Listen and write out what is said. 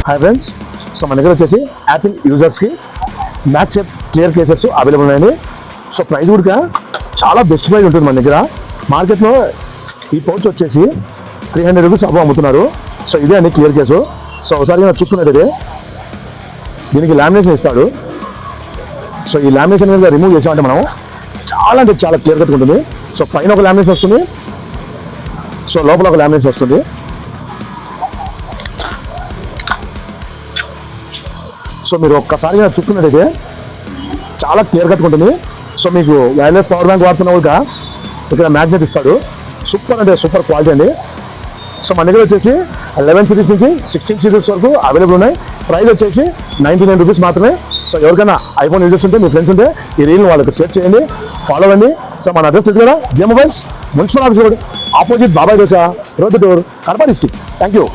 Hi friends, so మన దగ్గర వచ్చేసి యాపిల్ యూజర్స్కి మ్యాక్సెప్ క్లియర్ కేసెస్ అవైలబుల్ ఉన్నాయండి. సో ప్రైస్ కూడా చాలా బెస్ట్ ప్రైస్ ఉంటుంది మన దగ్గర. మార్కెట్లో ఈ పౌచ్ వచ్చేసి 300 రూపీస్ అమ్ముతున్నారు. సో ఇదే అండి క్లియర్ కేసు. సో ఒకసారి చూసుకున్నట్టయితే దీనికి లామినేషన్ ఇస్తాడు. సో ఈ లామినేషన్ మీద రిమూవ్ చేసామంటే మనం చాలా అంటే చాలా క్లియర్ కట్ ఉంటుంది. సో పైన ఒక లామినేషన్ వస్తుంది, సో లోపల ఒక లామినేషన్ వస్తుంది. సో మీరు ఒక్కసారి చూసుకున్నట్టయితే చాలా క్లియర్ కట్ ఉంటుంది. సో మీకు వైర్లెస్ పవర్ బ్యాంక్ వాడుతున్న కూడా ఇక్కడ మ్యాగ్నెట్ ఇస్తాడు. సూపర్ అంటే సూపర్ క్వాలిటీ అండి. సో మన దగ్గర వచ్చేసి 11 సిరీస్ నుంచి 16 సిరీస్ వరకు అవైలబుల్ ఉన్నాయి. ప్రైస్ వచ్చేసి 99 రూపీస్ మాత్రమే. సో ఎవరికైనా ఐఫోన్ యూజర్స్ ఉంటే మీ ఫ్రెండ్స్ ఉంటే ఈ రీల్ వాళ్ళకి షేర్ చేయండి, ఫాలో అవ్వండి. సో మన అడ్రస్ ఇది కదా, J mobiles, municipal office road, opposite Babai Dosa, road tour, Kadapa district. Thank you.